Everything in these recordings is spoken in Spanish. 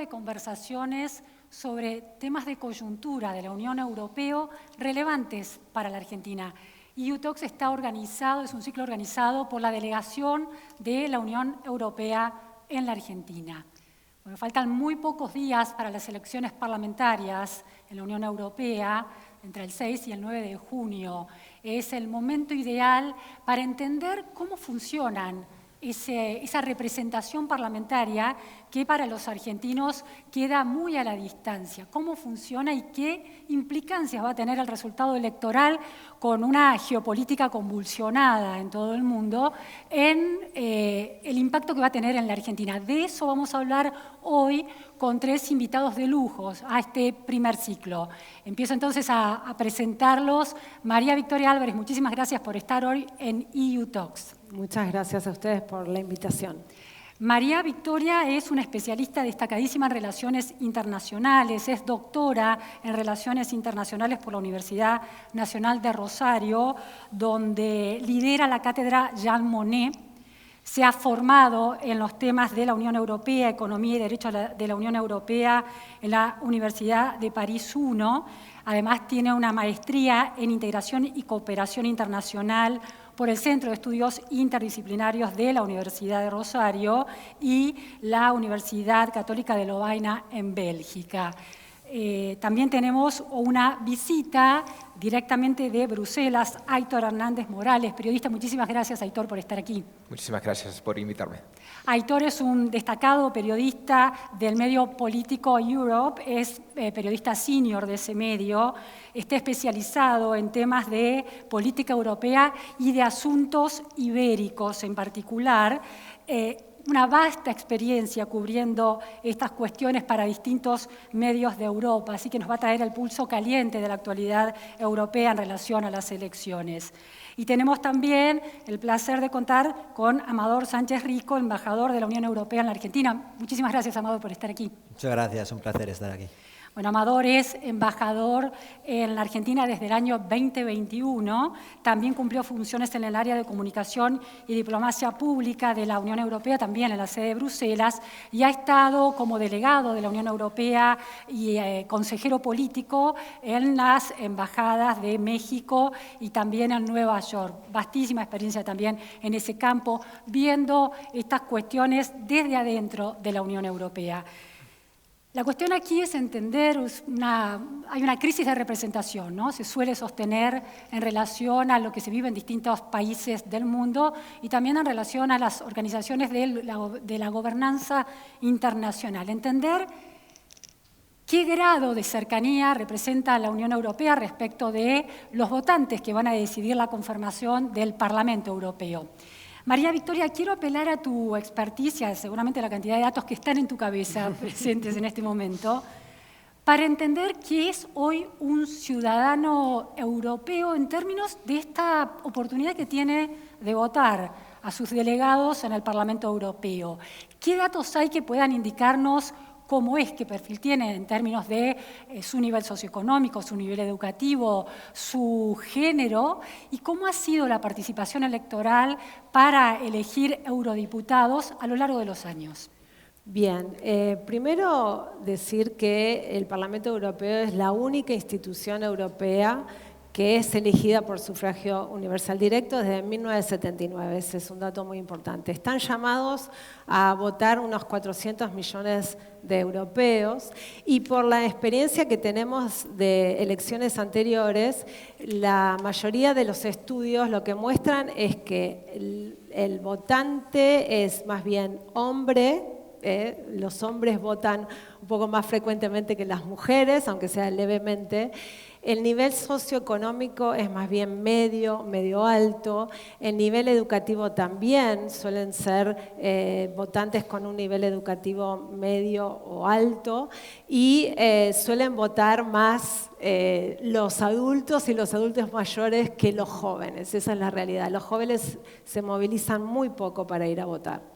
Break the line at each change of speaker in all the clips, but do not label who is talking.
de conversaciones sobre temas de coyuntura de la Unión Europea relevantes para la Argentina. EU Talks está organizado, es un ciclo organizado por la delegación de la Unión Europea en la Argentina. Bueno, faltan muy pocos días para las elecciones parlamentarias en la Unión Europea, entre el 6 y el 9 de junio. Es el momento ideal para entender cómo funcionan esa representación parlamentaria que para los argentinos queda muy a la distancia. Cómo funciona y qué implicancias va a tener el resultado electoral con una geopolítica convulsionada en todo el mundo en el impacto que va a tener en la Argentina. De eso vamos a hablar hoy con 3 invitados de lujo a este primer ciclo. Empiezo entonces a presentarlos. María Victoria Álvarez, muchísimas gracias por estar hoy en EU Talks.
Muchas gracias a ustedes por la invitación.
María Victoria es una especialista destacadísima en relaciones internacionales, es doctora en relaciones internacionales por la Universidad Nacional de Rosario, donde lidera la cátedra Jean Monnet. Se ha formado en los temas de la Unión Europea, Economía y Derecho de la Unión Europea en la Universidad de París I. Además, tiene una maestría en Integración y Cooperación Internacional por el Centro de Estudios Interdisciplinarios de la Universidad de Rosario y la Universidad Católica de Lovaina en Bélgica. También tenemos una visita directamente de Bruselas, Aitor Hernández Morales, periodista. Muchísimas gracias, Aitor, por estar aquí.
Muchísimas gracias por invitarme.
Aitor es un destacado periodista del medio político Europe, es periodista senior de ese medio, está especializado en temas de política europea y de asuntos ibéricos en particular. Una vasta experiencia cubriendo estas cuestiones para distintos medios de Europa, así que nos va a traer el pulso caliente de la actualidad europea en relación a las elecciones. Y tenemos también el placer de contar con Amador Sánchez Rico, embajador de la Unión Europea en la Argentina. Muchísimas gracias, Amador, por estar aquí.
Muchas gracias, un placer estar aquí.
Bueno, Amador es embajador en la Argentina desde el año 2021. También cumplió funciones en el área de comunicación y diplomacia pública de la Unión Europea, también en la sede de Bruselas, y ha estado como delegado de la Unión Europea y consejero político en las embajadas de México y también en Nueva York. Vastísima experiencia también en ese campo, viendo estas cuestiones desde adentro de la Unión Europea. La cuestión aquí es entender, hay una crisis de representación, ¿no? Se suele sostener en relación a lo que se vive en distintos países del mundo y también en relación a las organizaciones de la gobernanza internacional. Entender qué grado de cercanía representa la Unión Europea respecto de los votantes que van a decidir la conformación del Parlamento Europeo. María Victoria, quiero apelar a tu experticia, seguramente la cantidad de datos que están en tu cabeza presentes en este momento, para entender qué es hoy un ciudadano europeo en términos de esta oportunidad que tiene de votar a sus delegados en el Parlamento Europeo. ¿Qué datos hay que puedan indicarnos cómo es, qué perfil tiene en términos de su nivel socioeconómico, su nivel educativo, su género, y cómo ha sido la participación electoral para elegir eurodiputados a lo largo de los años?
Bien, primero decir que el Parlamento Europeo es la única institución europea que es elegida por sufragio universal directo desde 1979. Ese es un dato muy importante. Están llamados a votar unos 400 millones de europeos y por la experiencia que tenemos de elecciones anteriores, la mayoría de los estudios lo que muestran es que el votante es más bien hombre. Los hombres votan un poco más frecuentemente que las mujeres, aunque sea levemente. El nivel socioeconómico es más bien medio, medio alto. El nivel educativo también suelen ser votantes con un nivel educativo medio o alto y suelen votar más los adultos y los adultos mayores que los jóvenes. Esa es la realidad. Los jóvenes se movilizan muy poco para ir a votar.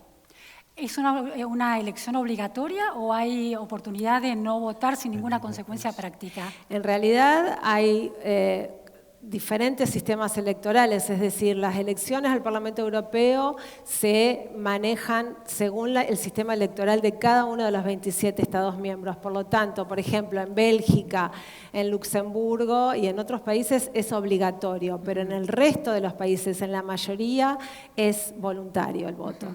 ¿Es una elección obligatoria o hay oportunidad de no votar sin ninguna consecuencia práctica?
En realidad hay diferentes sistemas electorales, es decir, las elecciones al Parlamento Europeo se manejan según el sistema electoral de cada uno de los 27 Estados miembros. Por lo tanto, por ejemplo, en Bélgica, en Luxemburgo y en otros países es obligatorio, pero en el resto de los países, en la mayoría, es voluntario el voto.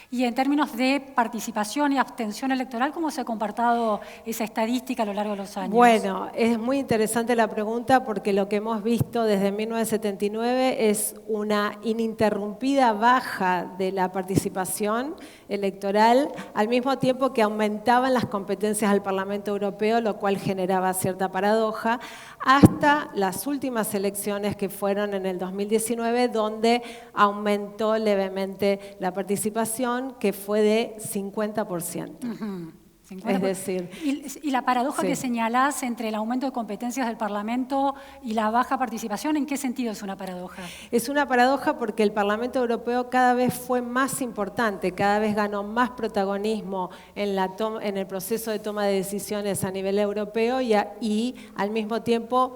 Y en términos de participación y abstención electoral, ¿cómo se ha comportado esa estadística a lo largo de los años?
Bueno, es muy interesante la pregunta porque lo que hemos visto desde 1979 es una ininterrumpida baja de la participación electoral, al mismo tiempo que aumentaban las competencias al Parlamento Europeo, lo cual generaba cierta paradoja, hasta las últimas elecciones que fueron en el 2019, donde aumentó levemente la participación, que fue de 50%. 50%. Es decir...
Y la paradoja
sí.
que señalás entre el aumento de competencias del Parlamento y la baja participación, ¿en qué sentido es una paradoja?
Es una paradoja porque el Parlamento Europeo cada vez fue más importante, cada vez ganó más protagonismo en el proceso de toma de decisiones a nivel europeo y al mismo tiempo...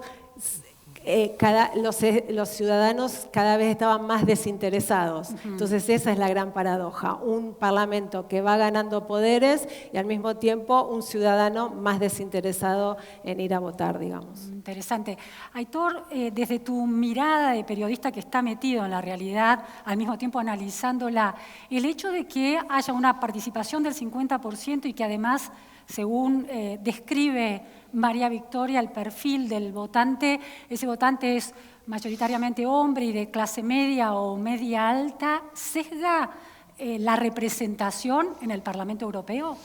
los ciudadanos cada vez estaban más desinteresados. Entonces esa es la gran paradoja, un parlamento que va ganando poderes y al mismo tiempo un ciudadano más desinteresado en ir a votar, digamos.
Interesante. Aitor, desde tu mirada de periodista que está metido en la realidad, al mismo tiempo analizándola, el hecho de que haya una participación del 50% y que además, según describe María Victoria, el perfil del votante, ese votante es mayoritariamente hombre y de clase media o media alta, ¿sesga la representación en el Parlamento Europeo?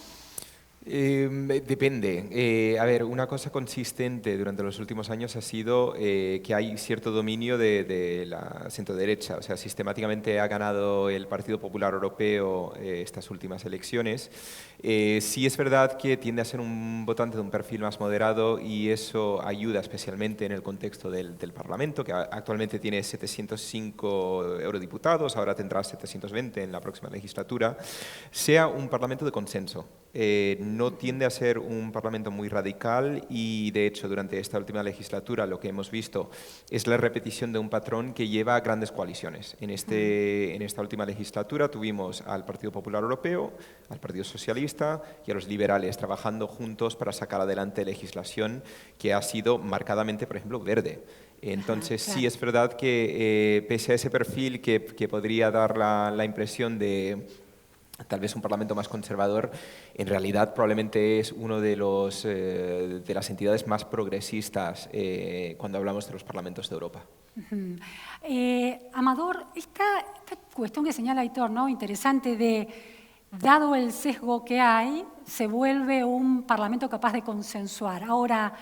Depende. A ver, una cosa consistente durante los últimos años ha sido que hay cierto dominio de la centro-derecha. O sea, sistemáticamente ha ganado el Partido Popular Europeo estas últimas elecciones. Sí es verdad que tiende a ser un votante de un perfil más moderado y eso ayuda especialmente en el contexto del Parlamento, que actualmente tiene 705 eurodiputados, ahora tendrá 720 en la próxima legislatura, sea un Parlamento de consenso. No tiende a ser un Parlamento muy radical y, de hecho, durante esta última legislatura lo que hemos visto es la repetición de un patrón que lleva a grandes coaliciones. En esta última legislatura tuvimos al Partido Popular Europeo, al Partido Socialista y a los liberales trabajando juntos para sacar adelante legislación que ha sido marcadamente, por ejemplo, verde. Entonces, claro. Sí es verdad que pese a ese perfil que podría dar la impresión de tal vez un parlamento más conservador, en realidad probablemente es uno de las entidades más progresistas cuando hablamos de los parlamentos de Europa.
Amador, esta cuestión que señala Aitor, ¿no? Interesante de, dado el sesgo que hay, se vuelve un parlamento capaz de consensuar. Ahora,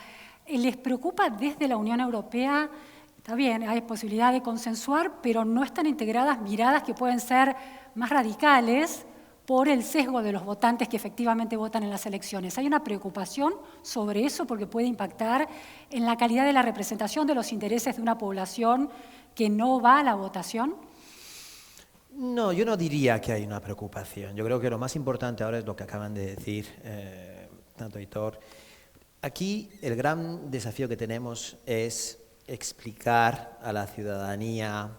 ¿les preocupa desde la Unión Europea? Está bien, hay posibilidad de consensuar, pero no están integradas miradas que pueden ser más radicales por el sesgo de los votantes que efectivamente votan en las elecciones. ¿Hay una preocupación sobre eso porque puede impactar en la calidad de la representación de los intereses de una población que no va a la votación?
No, yo no diría que hay una preocupación. Yo creo que lo más importante ahora es lo que acaban de decir tanto Aitor. Aquí el gran desafío que tenemos es explicar a la ciudadanía.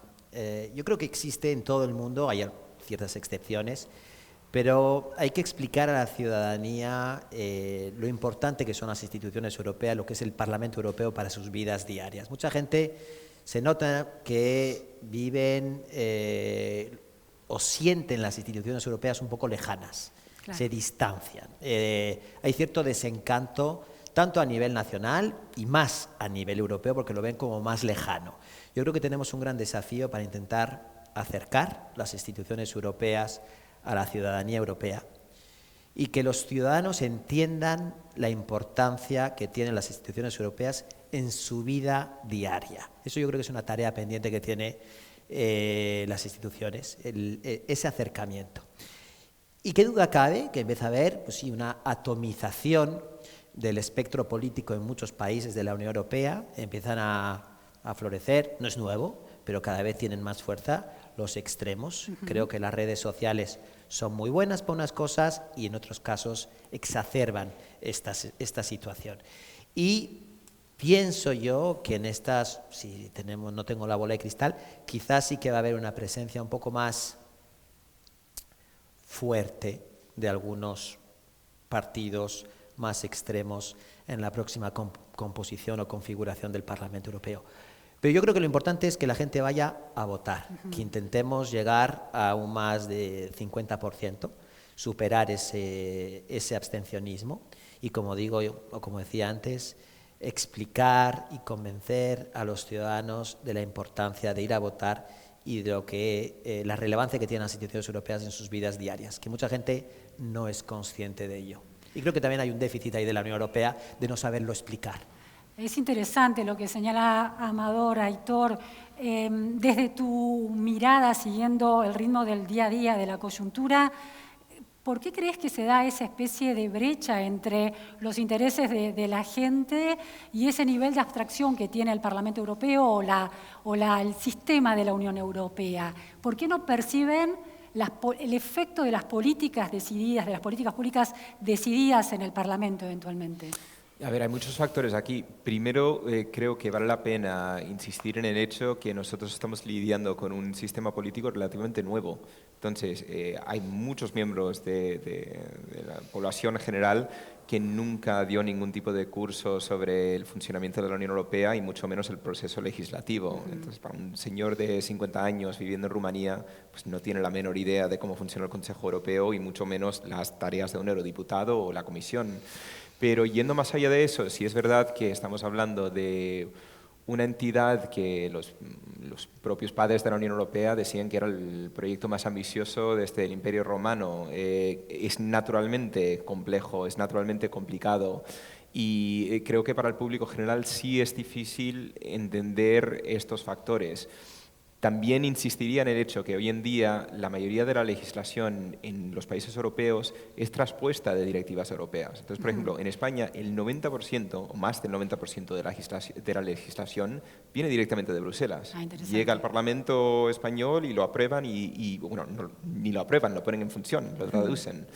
Yo creo que existe en todo el mundo, hay ciertas excepciones, pero hay que explicar a la ciudadanía lo importante que son las instituciones europeas, lo que es el Parlamento Europeo para sus vidas diarias. Mucha gente se nota que viven o sienten las instituciones europeas un poco lejanas, claro. Se distancian. Hay cierto desencanto, tanto a nivel nacional y más a nivel europeo, porque lo ven como más lejano. Yo creo que tenemos un gran desafío para intentar acercar las instituciones europeas a la ciudadanía europea y que los ciudadanos entiendan la importancia que tienen las instituciones europeas en su vida diaria. Eso yo creo que es una tarea pendiente que tiene las instituciones, ese acercamiento. Y qué duda cabe que empieza a haber pues sí, una atomización del espectro político en muchos países de la Unión Europea, empiezan a florecer, no es nuevo, pero cada vez tienen más fuerza los extremos. Creo que las redes sociales son muy buenas para unas cosas y en otros casos exacerban esta situación. Y Pienso yo que en estas, si no tengo la bola de cristal, quizás sí que va a haber una presencia un poco más fuerte de algunos partidos más extremos en la próxima composición o configuración del Parlamento Europeo. Pero yo creo que lo importante es que la gente vaya a votar, que intentemos llegar a un más de 50%, superar ese abstencionismo y, como digo, o como decía antes, explicar y convencer a los ciudadanos de la importancia de ir a votar y de lo que, la relevancia que tienen las instituciones europeas en sus vidas diarias, que mucha gente no es consciente de ello. Y creo que también hay un déficit ahí de la Unión Europea de no saberlo explicar.
Es interesante lo que señala Amador, Aitor. Desde tu mirada, siguiendo el ritmo del día a día, de la coyuntura, ¿por qué crees que se da esa especie de brecha entre los intereses de la gente y ese nivel de abstracción que tiene el Parlamento Europeo o el sistema de la Unión Europea? ¿Por qué no perciben el efecto de las políticas decididas, de las políticas públicas decididas en el Parlamento eventualmente?
A ver, hay muchos factores aquí. Primero, creo que vale la pena insistir en el hecho que nosotros estamos lidiando con un sistema político relativamente nuevo. Entonces, hay muchos miembros de la población en general que nunca dio ningún tipo de curso sobre el funcionamiento de la Unión Europea y mucho menos el proceso legislativo. Entonces, para un señor de 50 años viviendo en Rumanía, pues no tiene la menor idea de cómo funciona el Consejo Europeo y mucho menos las tareas de un eurodiputado o la Comisión. Pero yendo más allá de eso, sí es verdad que estamos hablando de una entidad que los propios padres de la Unión Europea decían que era el proyecto más ambicioso desde el Imperio Romano. Es naturalmente complejo, es naturalmente complicado y creo que para el público general sí es difícil entender estos factores. También insistiría en el hecho que hoy en día la mayoría de la legislación en los países europeos es traspuesta de directivas europeas. Entonces, por ejemplo, en España el 90% o más del 90% de la legislación viene directamente de Bruselas. Llega al Parlamento español y lo aprueban y bueno, ni lo aprueban, lo ponen en función, lo traducen.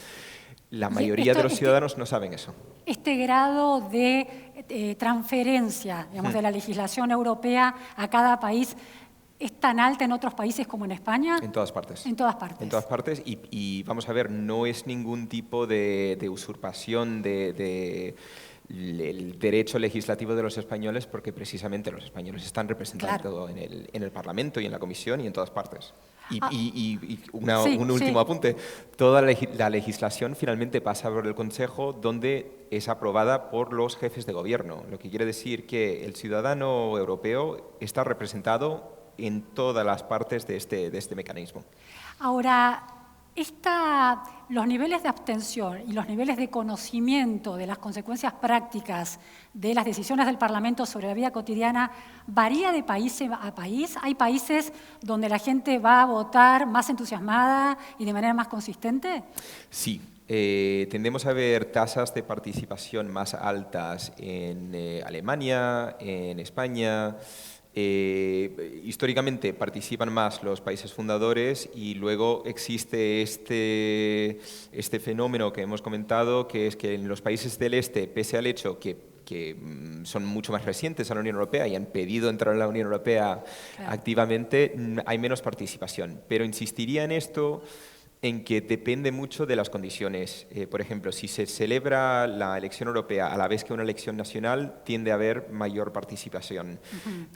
La mayoría de los ciudadanos no saben eso.
Este grado de transferencia, digamos, de la legislación europea a cada país, ¿es tan alta en otros países como en España?
En todas partes.
En todas partes.
En todas partes y vamos a ver, no es ningún tipo de usurpación del derecho legislativo de los españoles porque precisamente los españoles están representando en el Parlamento y en la Comisión y en todas partes. Un último apunte. Toda la legislación finalmente pasa por el Consejo donde es aprobada por los jefes de gobierno, lo que quiere decir que el ciudadano europeo está representado en todas las partes de este mecanismo.
Ahora, los niveles de abstención y los niveles de conocimiento de las consecuencias prácticas de las decisiones del Parlamento sobre la vida cotidiana varía de país a país. ¿Hay países donde la gente va a votar más entusiasmada y de manera más consistente?
Sí. Tendemos a ver tasas de participación más altas en Alemania, en España. Históricamente participan más los países fundadores y luego existe este fenómeno que hemos comentado, que es que en los países del este, pese al hecho que son mucho más recientes a la Unión Europea y han pedido entrar en la Unión Europea activamente, hay menos participación. Pero insistiría en esto, en que depende mucho de las condiciones. Por ejemplo, si se celebra la elección europea a la vez que una elección nacional, tiende a haber mayor participación.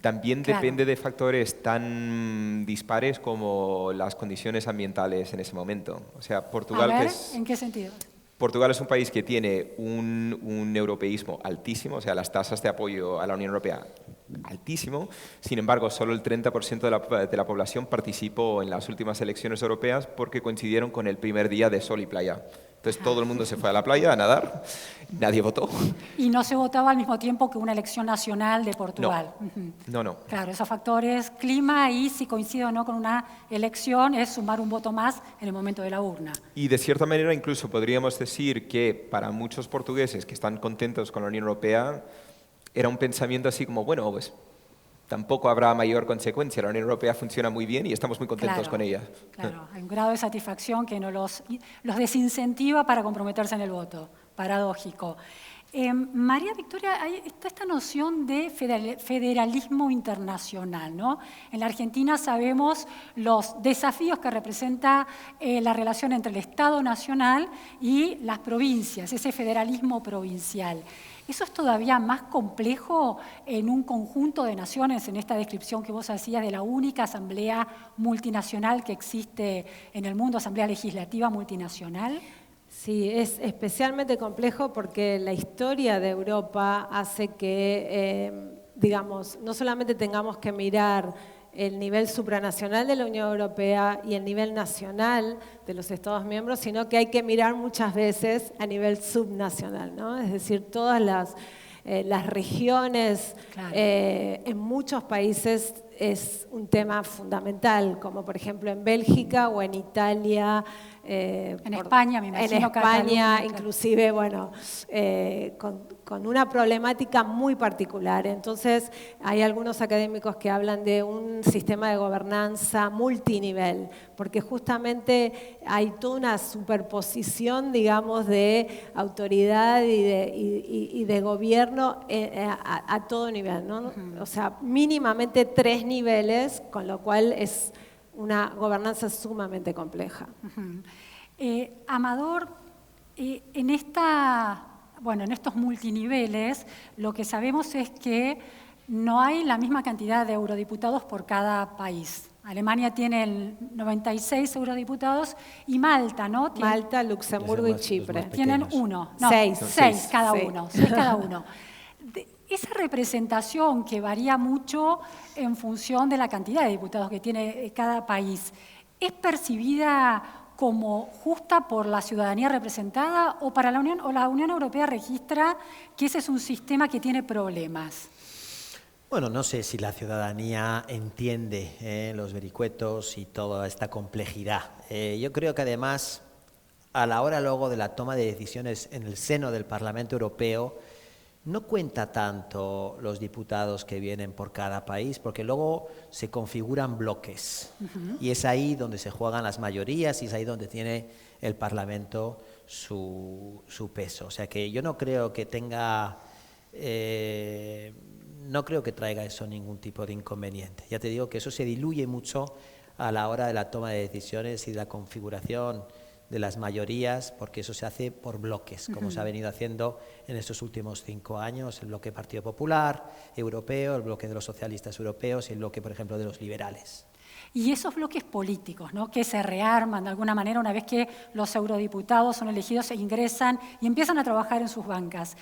También depende de factores tan dispares como las condiciones ambientales en ese momento. O sea, Portugal...
¿En qué sentido?
Portugal es un país que tiene un europeísmo altísimo, o sea, las tasas de apoyo a la Unión Europea altísimo. Sin embargo, solo el 30% de la población participó en las últimas elecciones europeas porque coincidieron con el primer día de sol y playa. Entonces todo el mundo se fue a la playa a nadar, nadie votó.
Y no se votaba al mismo tiempo que una elección nacional de Portugal.
No.
Claro, esos factores, clima y si coincide o no con una elección es sumar un voto más en el momento de la urna.
Y de cierta manera incluso podríamos decir que para muchos portugueses que están contentos con la Unión Europea era un pensamiento así como, bueno, pues tampoco habrá mayor consecuencia. La Unión Europea funciona muy bien y estamos muy contentos con ella.
Claro, hay un grado de satisfacción que no los desincentiva para comprometerse en el voto. Paradójico. María Victoria, está esta noción de federalismo internacional, ¿no? En la Argentina sabemos los desafíos que representa la relación entre el Estado nacional y las provincias, ese federalismo provincial. ¿Eso es todavía más complejo en un conjunto de naciones, en esta descripción que vos hacías de la única asamblea multinacional que existe en el mundo, asamblea legislativa multinacional?
Sí, es especialmente complejo porque la historia de Europa hace que, digamos, no solamente tengamos que mirar el nivel supranacional de la Unión Europea y el nivel nacional de los Estados miembros, sino que hay que mirar muchas veces a nivel subnacional, ¿no? Es decir, todas las regiones,
claro,
en muchos países es un tema fundamental, como por ejemplo en Bélgica o en Italia.
En España, me imagino.
En España,
Cataluña,
inclusive, bueno, con una problemática muy particular. Entonces, hay algunos académicos que hablan de un sistema de gobernanza multinivel, porque justamente hay toda una superposición, digamos, de autoridad y de gobierno a todo nivel, ¿no? O sea, mínimamente 3 niveles, con lo cual es una gobernanza sumamente compleja.
Amador, en estos multiniveles, lo que sabemos es que no hay la misma cantidad de eurodiputados por cada país. Alemania tiene 96 eurodiputados y Malta, ¿no?
Malta, Luxemburgo y Chipre.
Tienen 1, no,
6
cada uno. 6 cada uno. Esa representación que varía mucho en función de la cantidad de diputados que tiene cada país, ¿es percibida como justa por la ciudadanía representada o para la Unión Europea registra que ese es un sistema que tiene problemas?
Bueno, no sé si la ciudadanía entiende los vericuetos y toda esta complejidad. Yo creo que además, a la hora luego de la toma de decisiones en el seno del Parlamento Europeo, no cuenta tanto los diputados que vienen por cada país, porque luego se configuran bloques. Y es ahí donde se juegan las mayorías y es ahí donde tiene el Parlamento su peso. O sea que yo no creo que tenga, no creo que traiga eso ningún tipo de inconveniente. Ya te digo que eso se diluye mucho a la hora de la toma de decisiones y de la configuración de las mayorías, porque eso se hace por bloques, como se ha venido haciendo en estos últimos 5 años, el bloque Partido Popular Europeo, el bloque de los socialistas europeos y el bloque, por ejemplo, de los liberales.
Y esos bloques políticos, ¿no?, que se rearman de alguna manera una vez que los eurodiputados son elegidos e ingresan y empiezan a trabajar en sus bancas,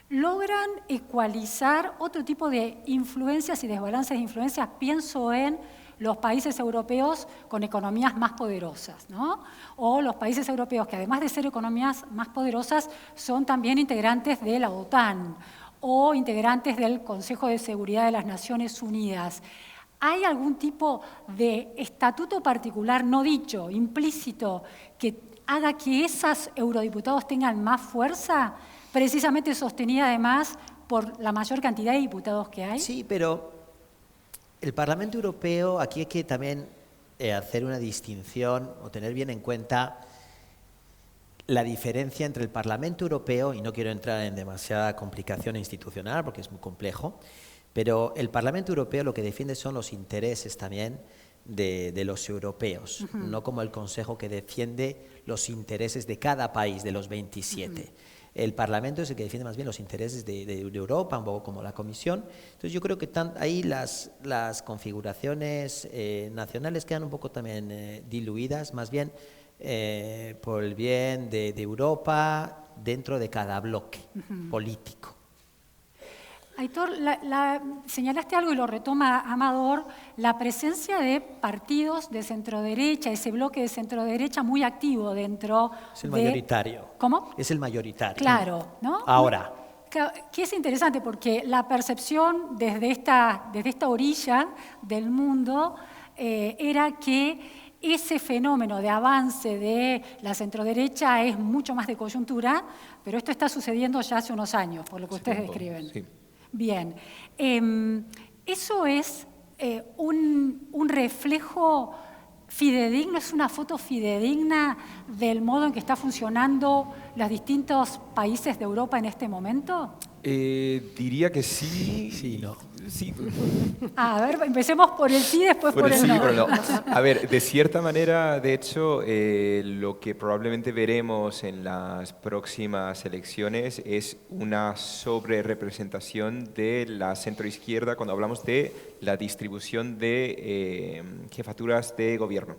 ¿logran ecualizar otro tipo de influencias y desbalances de influencias? Pienso en los países europeos con economías más poderosas, ¿no? O los países europeos que además de ser economías más poderosas son también integrantes de la OTAN o integrantes del Consejo de Seguridad de las Naciones Unidas. ¿Hay algún tipo de estatuto particular no dicho, implícito, que haga que esos eurodiputados tengan más fuerza, precisamente sostenida además por la mayor cantidad de diputados que hay?
Sí, pero el Parlamento Europeo, aquí hay que también hacer una distinción o tener bien en cuenta la diferencia entre el Parlamento Europeo, y no quiero entrar en demasiada complicación institucional porque es muy complejo, pero el Parlamento Europeo lo que defiende son los intereses también de los europeos, no como el Consejo que defiende los intereses de cada país, de los 27. El Parlamento es el que defiende más bien los intereses de Europa, un poco como la Comisión. Entonces yo creo que ahí las configuraciones nacionales quedan un poco también diluidas, más bien por el bien de Europa dentro de cada bloque político.
Aitor, señalaste algo y lo retoma Amador, la presencia de partidos de centroderecha, ese bloque de centroderecha muy activo dentro
Es el mayoritario.
¿Cómo?
Es el mayoritario.
Claro, ¿no?
Ahora.
Que es interesante porque la percepción desde esta orilla del mundo era que ese fenómeno de avance de la centroderecha es mucho más de coyuntura, pero esto está sucediendo ya hace unos años, por lo que ustedes describen.
Sí.
Bien, eso es un reflejo fidedigno, es una foto fidedigna del modo en que está funcionando los distintos países de Europa en este momento?
Diría que sí.
Sí, no.
Sí.
A ver, empecemos por el sí, después por el
sí,
no.
por el no. A ver, de cierta manera, de hecho, lo que probablemente veremos en las próximas elecciones es una sobrerepresentación de la centroizquierda cuando hablamos de la distribución de jefaturas de gobierno.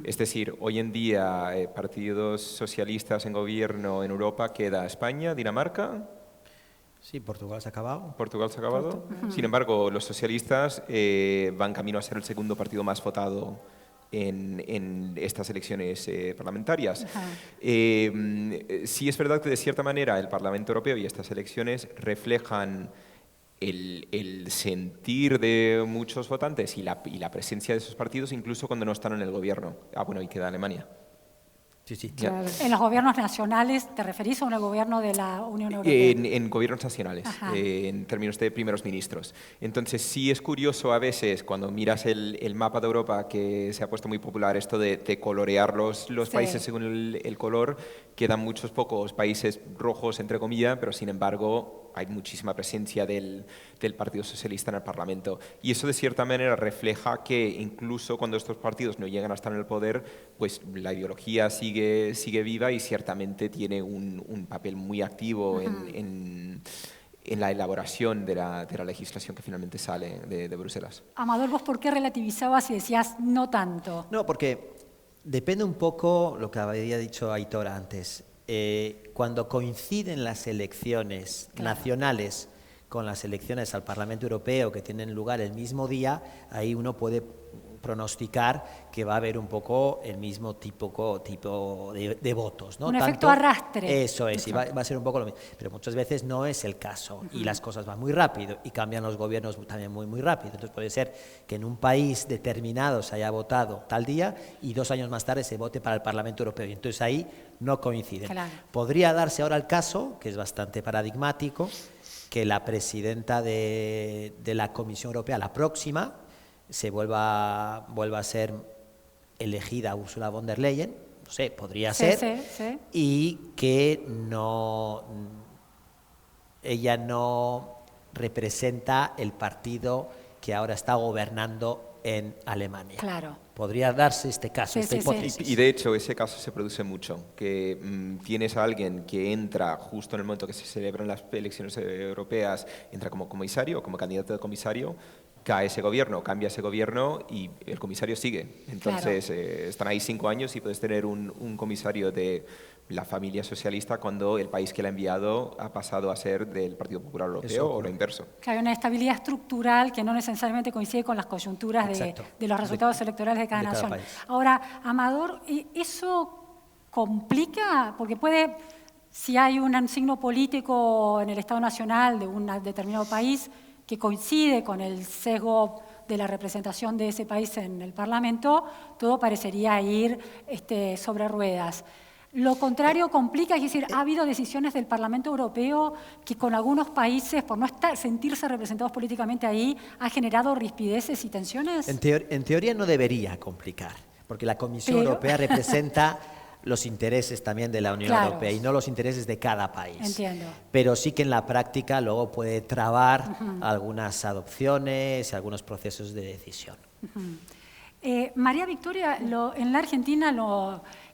Es decir, hoy en día, partidos socialistas en gobierno en Europa queda España, Dinamarca.
Sí, Portugal se ha acabado.
Portugal se ha acabado. Sin embargo, los socialistas van camino a ser el segundo partido más votado en estas elecciones parlamentarias. Sí es verdad que de cierta manera el Parlamento Europeo y estas elecciones reflejan el sentir de muchos votantes y la presencia de esos partidos incluso cuando no están en el gobierno. Bueno, y queda Alemania.
Sí, sí.
Claro.
¿En los gobiernos nacionales te referís a un gobierno de la Unión Europea?
En gobiernos nacionales, en términos de primeros ministros. Entonces sí es curioso a veces cuando miras el mapa de Europa, que se ha puesto muy popular esto de colorear los países según el color, quedan muchos pocos países rojos, entre comillas, pero sin embargo hay muchísima presencia del Partido Socialista en el Parlamento. Y eso de cierta manera refleja que incluso cuando estos partidos no llegan a estar en el poder, pues la ideología sigue viva y ciertamente tiene un papel muy activo en la elaboración de la legislación que finalmente sale de Bruselas.
Amador, ¿vos por qué relativizabas y decías no tanto?
No, porque depende un poco lo que había dicho Aitor antes. Cuando coinciden las elecciones nacionales con las elecciones al Parlamento Europeo que tienen lugar el mismo día, ahí uno puede pronosticar que va a haber un poco el mismo tipo de votos, ¿no?
Un efecto arrastre.
Eso es, y va a ser un poco lo mismo. Pero muchas veces no es el caso y las cosas van muy rápido y cambian los gobiernos también muy rápido. Entonces puede ser que en un país determinado se haya votado tal día y 2 años más tarde se vote para el Parlamento Europeo y entonces ahí no coinciden.
Claro.
Podría darse ahora el caso, que es bastante paradigmático, que la presidenta de la Comisión Europea, la próxima, se vuelva a ser elegida Ursula von der Leyen, no sé, podría ser,
Sí.
y que ella no representa el partido que ahora está gobernando en Alemania.
Claro.
Podría darse este caso, esta hipótesis.
Y de hecho ese caso se produce mucho, que tienes a alguien que entra justo en el momento que se celebran las elecciones europeas, entra como comisario o como candidato de comisario, cae ese gobierno, cambia ese gobierno y el comisario sigue. Entonces están ahí 5 años y puedes tener un comisario de la familia socialista cuando el país que le ha enviado ha pasado a ser del Partido Popular Europeo o lo inverso.
Que hay una estabilidad estructural que no necesariamente coincide con las coyunturas de los resultados electorales de cada nación.
país.
Ahora, Amador, ¿eso complica? Porque si hay un signo político en el Estado Nacional de un determinado país que coincide con el sesgo de la representación de ese país en el Parlamento, todo parecería ir sobre ruedas. Lo contrario complica, es decir, ha habido decisiones del Parlamento Europeo que con algunos países, por no sentirse representados políticamente ahí, ha generado rispideces y tensiones.
En teoría no debería complicar, porque la Comisión Europea representa los intereses también de la Unión Europea y no los intereses de cada país.
Entiendo.
Pero sí que en la práctica luego puede trabar algunas adopciones y algunos procesos de decisión.
María Victoria, en la Argentina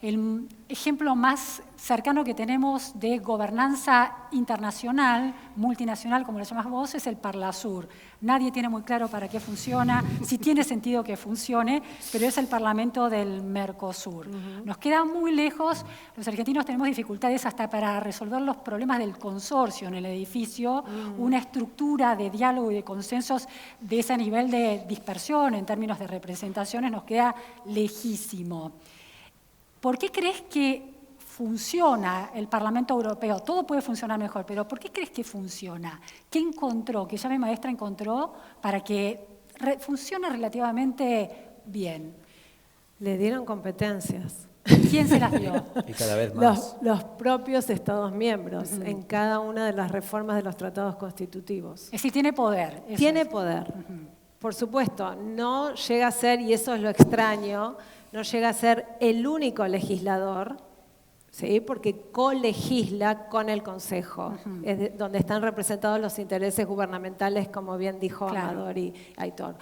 el ejemplo más cercano que tenemos de gobernanza internacional, multinacional, como lo llamás vos, es el Parlasur. Nadie tiene muy claro para qué funciona, si tiene sentido que funcione, pero es el Parlamento del Mercosur. Nos queda muy lejos, los argentinos tenemos dificultades hasta para resolver los problemas del consorcio en el edificio, una estructura de diálogo y de consensos de ese nivel de dispersión en términos de representaciones nos queda lejísimo. ¿Por qué crees que funciona el Parlamento Europeo? Todo puede funcionar mejor, pero ¿por qué crees que funciona? ¿Qué encontró, que ya mi maestra encontró, para que funcione relativamente bien?
Le dieron competencias.
¿Quién se las dio?
Y cada vez más.
Los propios Estados miembros en cada una de las reformas de los tratados constitutivos.
Es decir, tiene poder.
Tiene poder. Por supuesto, no llega a ser, y eso es lo extraño, no llega a ser el único legislador, ¿sí? Porque colegisla con el Consejo, es donde están representados los intereses gubernamentales, como bien dijo Amador y Aitor.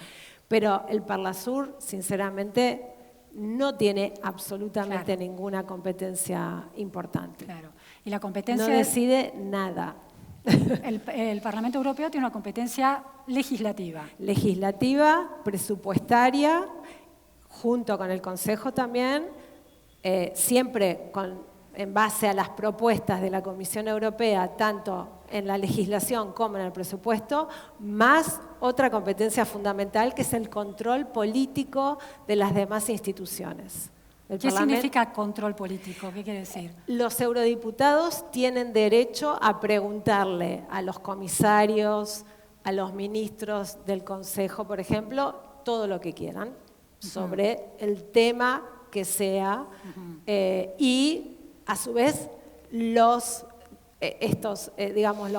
Pero el Parlasur, sinceramente, no tiene absolutamente ninguna competencia importante.
Claro. Y la competencia...
No decide nada.
El Parlamento Europeo tiene una competencia legislativa.
Legislativa, presupuestaria, junto con el Consejo también, siempre en base a las propuestas de la Comisión Europea, tanto en la legislación como en el presupuesto, más otra competencia fundamental que es el control político de las demás instituciones.
¿Qué significa control político? ¿Qué quiere decir?
Los eurodiputados tienen derecho a preguntarle a los comisarios, a los ministros del Consejo, por ejemplo, todo lo que quieran sobre el tema que sea y a su vez los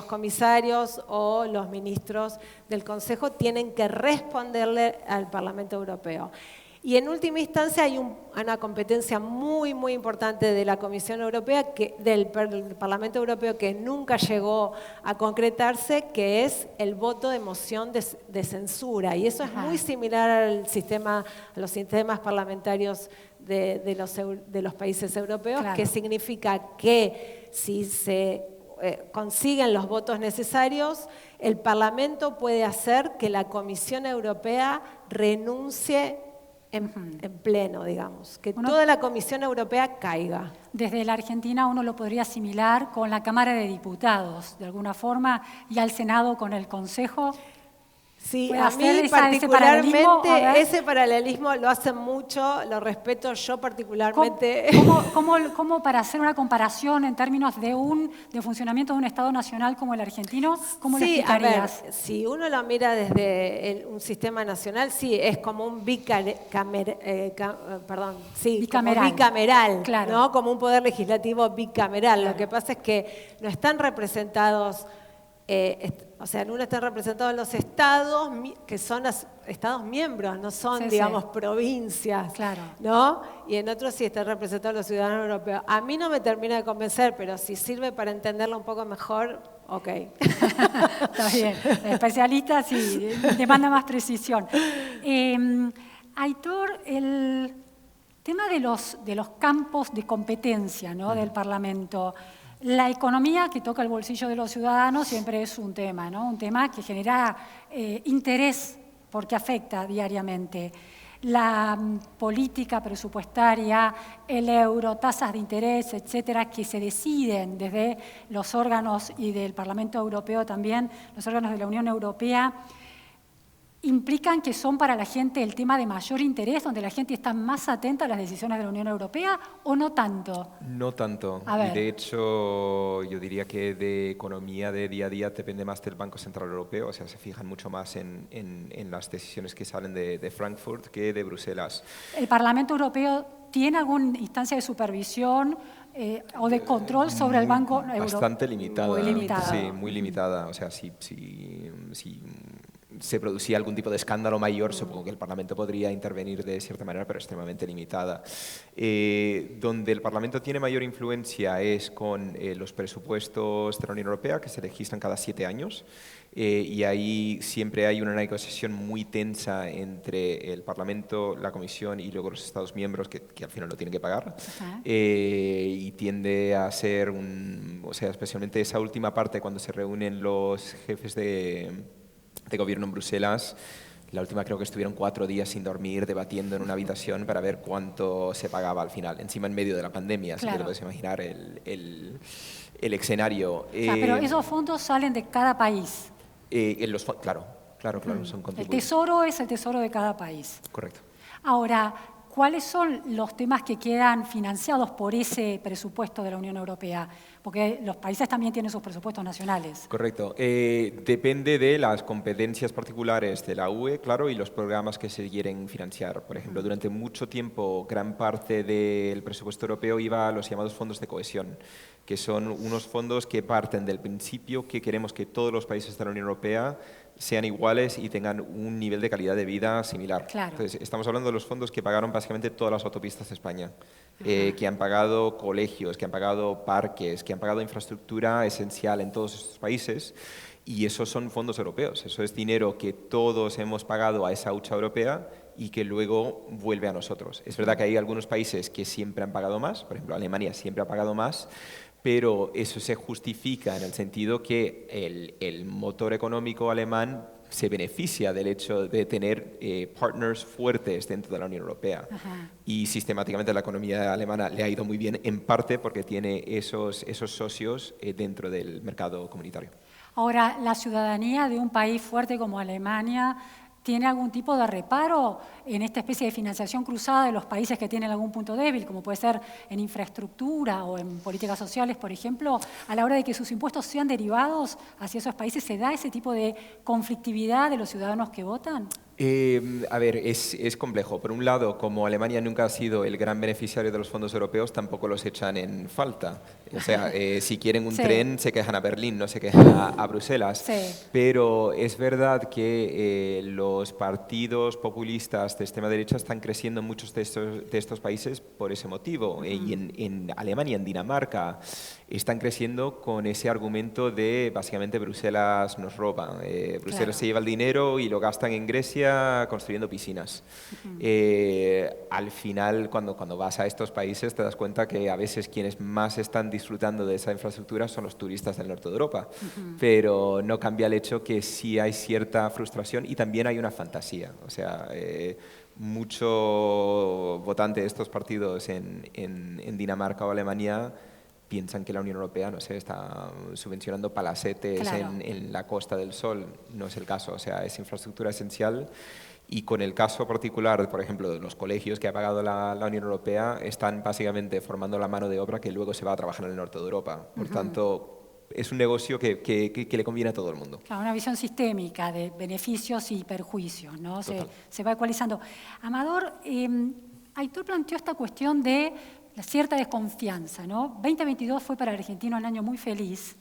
comisarios o los ministros del Consejo tienen que responderle al Parlamento Europeo. Y en última instancia hay una competencia muy, muy importante de la Comisión Europea, del Parlamento Europeo, que nunca llegó a concretarse, que es el voto de moción de censura. Y eso es muy similar a los sistemas parlamentarios de los países europeos, que significa que si se consiguen los votos necesarios, el Parlamento puede hacer que la Comisión Europea renuncie en pleno, digamos, que toda la Comisión Europea caiga.
Desde la Argentina uno lo podría asimilar con la Cámara de Diputados, de alguna forma, y al Senado con el Consejo.
Sí, a mí particularmente ese paralelismo lo hacen mucho, lo respeto yo particularmente.
¿Cómo para hacer una comparación en términos de funcionamiento de un Estado nacional como el argentino, cómo lo explicarías?
A ver, si uno lo mira desde un sistema nacional, sí, es como un bicameral,
claro.
¿no? Como un poder legislativo bicameral. Claro. Lo que pasa es que no están representados... en uno están representados los estados, que son los estados miembros, no son, digamos, provincias, ¿no? Y en otros sí están representados los ciudadanos europeos. A mí no me termina de convencer, pero si sirve para entenderlo un poco mejor, ok.
Está bien, el especialista sí demanda más precisión. Aitor, el tema de los campos de competencia, ¿no? Del Parlamento. La economía que toca el bolsillo de los ciudadanos siempre es un tema, ¿no? Un tema que genera interés porque afecta diariamente. La política presupuestaria, el euro, tasas de interés, etcétera, que se deciden desde los órganos y del Parlamento Europeo también, los órganos de la Unión Europea, implican que son para la gente el tema de mayor interés, donde la gente está más atenta a las decisiones de la Unión Europea, ¿o no tanto?
No tanto. Y de hecho, yo diría que de economía de día a día depende más del Banco Central Europeo, o sea, se fijan mucho más en las decisiones que salen de Frankfurt que de Bruselas.
¿El Parlamento Europeo tiene alguna instancia de supervisión o de control sobre el Banco Europeo?
Bastante limitada.
Muy limitada.
Sí, muy limitada. O sea, si se producía algún tipo de escándalo mayor, supongo que el Parlamento podría intervenir de cierta manera, pero extremadamente limitada. Donde el Parlamento tiene mayor influencia es con los presupuestos de la Unión Europea, que se legislan cada 7 años, y ahí siempre hay una negociación muy tensa entre el Parlamento, la Comisión y luego los Estados miembros, que al final lo tienen que pagar, y tiende a ser o sea, especialmente esa última parte cuando se reúnen los jefes de gobierno en Bruselas. La última creo que estuvieron 4 días sin dormir, debatiendo en una habitación para ver cuánto se pagaba al final, encima en medio de la pandemia, así que te puedes imaginar el escenario.
Pero esos fondos salen de cada país.
Claro, son contribuidos.
El tesoro es el tesoro de cada país.
Correcto.
Ahora, ¿cuáles son los temas que quedan financiados por ese presupuesto de la Unión Europea? porque los países también tienen sus presupuestos nacionales.
Correcto. Depende de las competencias particulares de la UE, claro, y los programas que se quieren financiar. Por ejemplo, durante mucho tiempo, gran parte del presupuesto europeo iba a los llamados fondos de cohesión, que son unos fondos que parten del principio que queremos que todos los países de la Unión Europea sean iguales y tengan un nivel de calidad de vida similar.
Claro.
Entonces, estamos hablando de los fondos que pagaron básicamente todas las autopistas de España, que han pagado colegios, que han pagado parques, que han pagado infraestructura esencial en todos estos países, y esos son fondos europeos. Eso es dinero que todos hemos pagado a esa hucha europea y que luego vuelve a nosotros. Es verdad que hay algunos países que siempre han pagado más, por ejemplo, Alemania siempre ha pagado más, pero eso se justifica en el sentido que el motor económico alemán se beneficia del hecho de tener partners fuertes dentro de la Unión Europea. Y sistemáticamente la economía alemana le ha ido muy bien, en parte porque tiene esos socios dentro del mercado comunitario.
Ahora, ¿la ciudadanía de un país fuerte como Alemania tiene algún tipo de reparo en esta especie de financiación cruzada de los países que tienen algún punto débil, como puede ser en infraestructura o en políticas sociales, por ejemplo, a la hora de que sus impuestos sean derivados hacia esos países? ¿Se da ese tipo de conflictividad de los ciudadanos que votan?
A ver, es complejo. Por un lado, como Alemania nunca ha sido el gran beneficiario de los fondos europeos, tampoco los echan en falta. O sea, si quieren un tren, se quejan a Berlín, no se quejan a Bruselas. Pero es verdad que los partidos populistas de extrema derecha están creciendo en muchos de estos países por ese motivo. Y en Alemania, en Dinamarca, están creciendo con ese argumento de, básicamente, Bruselas nos roba. Bruselas se lleva el dinero y lo gastan en Grecia construyendo piscinas. Al final, cuando vas a estos países, te das cuenta que a veces quienes más están disfrutando de esa infraestructura son los turistas del norte de Europa. Pero no cambia el hecho que sí hay cierta frustración y también hay una fantasía. O sea, mucho votante de estos partidos en Dinamarca o Alemania piensan que la Unión Europea, no sé, está subvencionando palacetes en la Costa del Sol. No es el caso, o sea, es infraestructura esencial. Y con el caso particular, por ejemplo, de los colegios que ha pagado la Unión Europea, están básicamente formando la mano de obra que luego se va a trabajar en el norte de Europa. Por tanto, es un negocio que le conviene a todo el mundo.
Claro, una visión sistémica de beneficios y perjuicios, ¿no? Se va ecualizando. Amador, Aitor planteó esta cuestión de la cierta desconfianza, ¿no? 2022 fue para Argentina un año muy feliz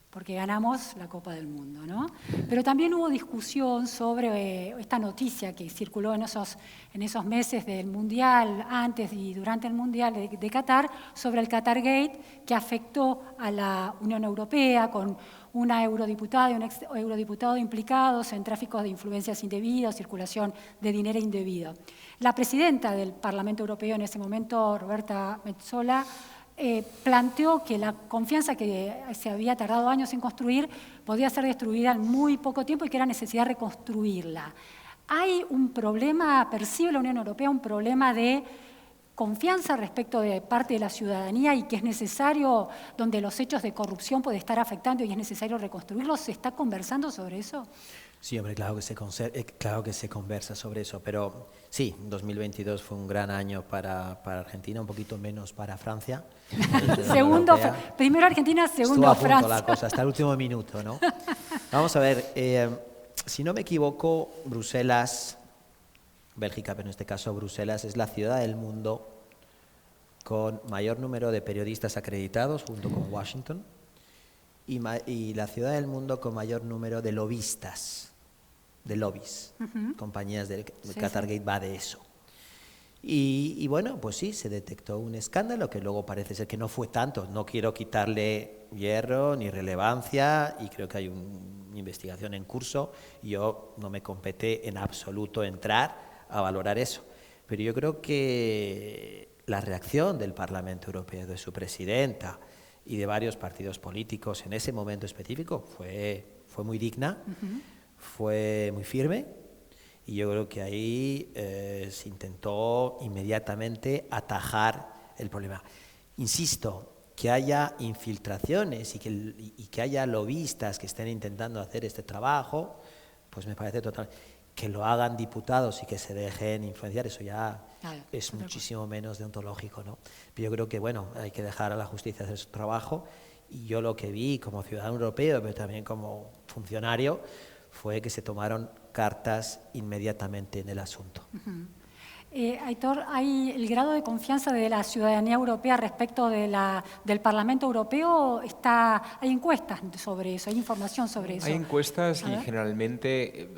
porque ganamos la Copa del Mundo, ¿no? Pero también hubo discusión sobre esta noticia que circuló en esos meses del Mundial, antes y durante el Mundial de Qatar, sobre el Qatargate, que afectó a la Unión Europea con una eurodiputada y un ex eurodiputado implicados en tráficos de influencias indebidas, circulación de dinero indebido. La presidenta del Parlamento Europeo en ese momento, Roberta Metsola, planteó que la confianza que se había tardado años en construir podía ser destruida en muy poco tiempo y que era necesidad reconstruirla. ¿Hay un problema, percibe la Unión Europea un problema de confianza respecto de parte de la ciudadanía y que es necesario, donde los hechos de corrupción pueden estar afectando y es necesario reconstruirlos? ¿Se está conversando sobre eso?
Sí, hombre, claro que se conversa sobre eso, pero sí, 2022 fue un gran año para Argentina, un poquito menos para Francia.
Primero Argentina, segundo
Estuvo a punto
Francia.
la cosa, hasta el último minuto, ¿no? Vamos a ver, si no me equivoco, Bruselas, Bélgica, pero en este caso Bruselas, es la ciudad del mundo con mayor número de periodistas acreditados, junto con Washington, y la ciudad del mundo con mayor número de lobistas, de lobbies, compañías del Qatargate va de eso. Y bueno, pues sí, se detectó un escándalo que luego parece ser que no fue tanto. No quiero quitarle hierro ni relevancia y creo que hay una investigación en curso. Yo no me compete en absoluto entrar a valorar eso. Pero yo creo que la reacción del Parlamento Europeo, de su presidenta y de varios partidos políticos en ese momento específico fue muy digna, fue muy firme, y yo creo que ahí se intentó inmediatamente atajar el problema. Insisto, que haya infiltraciones y que haya lobistas que estén intentando hacer este trabajo, pues me parece total. Que lo hagan diputados y que se dejen influenciar, eso ya es muchísimo menos deontológico, ¿no? Pero yo creo que, bueno, hay que dejar a la justicia hacer su trabajo Y yo lo que vi como ciudadano europeo, pero también como funcionario, fue que se tomaron cartas inmediatamente en el asunto.
Aitor, ¿hay el grado de confianza de la ciudadanía europea respecto de del Parlamento Europeo? ¿Hay encuestas sobre eso? ¿Hay información sobre eso?
Hay encuestas y generalmente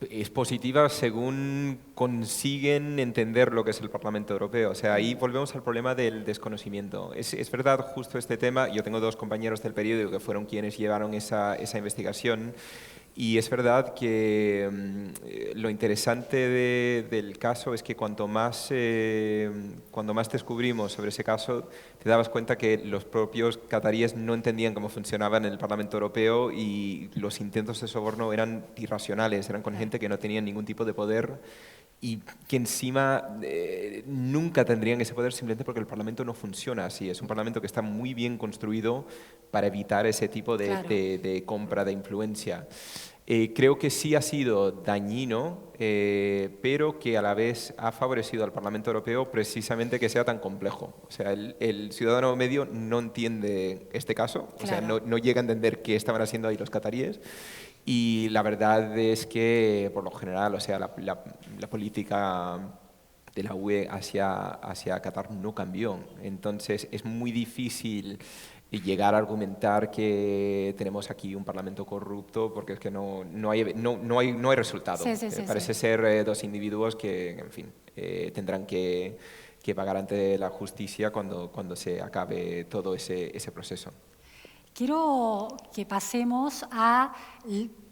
es positiva según consiguen entender lo que es el Parlamento Europeo. O sea, ahí volvemos al problema del desconocimiento. Es verdad, justo este tema, yo tengo 2 compañeros del periódico que fueron quienes llevaron esa investigación. Y es verdad que lo interesante del caso es que cuanto más descubrimos sobre ese caso, te dabas cuenta que los propios cataríes no entendían cómo funcionaba en el Parlamento Europeo y los intentos de soborno eran irracionales, eran con gente que no tenía ningún tipo de poder y que encima nunca tendrían ese poder simplemente porque el Parlamento no funciona así. Es un Parlamento que está muy bien construido para evitar ese tipo de compra de influencia. Creo que sí ha sido dañino, pero que a la vez ha favorecido al Parlamento Europeo precisamente que sea tan complejo. O sea, el ciudadano medio no entiende este caso, o sea, no llega a entender qué estaban haciendo ahí los cataríes. Y la verdad es que, por lo general, o sea, la política de la UE hacia Qatar no cambió. Entonces, es muy difícil llegar a argumentar que tenemos aquí un parlamento corrupto porque es que no hay resultado. Parece ser 2 individuos que, en fin, tendrán que pagar ante la justicia cuando se acabe todo ese proceso.
Quiero que pasemos a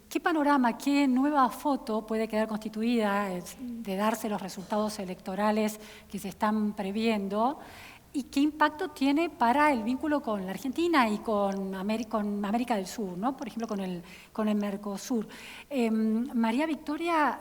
qué panorama, qué nueva foto puede quedar constituida de darse los resultados electorales que se están previendo y qué impacto tiene para el vínculo con la Argentina y con América del Sur, ¿no? Por ejemplo, con el Mercosur. María Victoria,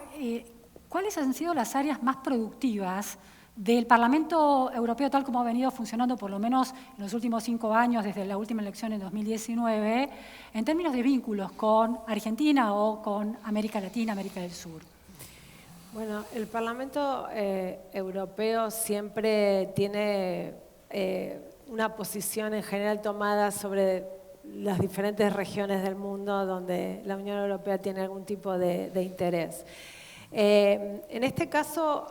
¿cuáles han sido las áreas más productivas del Parlamento Europeo tal como ha venido funcionando por lo menos en los últimos 5 años, desde la última elección en 2019, en términos de vínculos con Argentina o con América Latina, América del Sur?
Bueno, el Parlamento Europeo siempre tiene una posición en general tomada sobre las diferentes regiones del mundo donde la Unión Europea tiene algún tipo de interés. En este caso,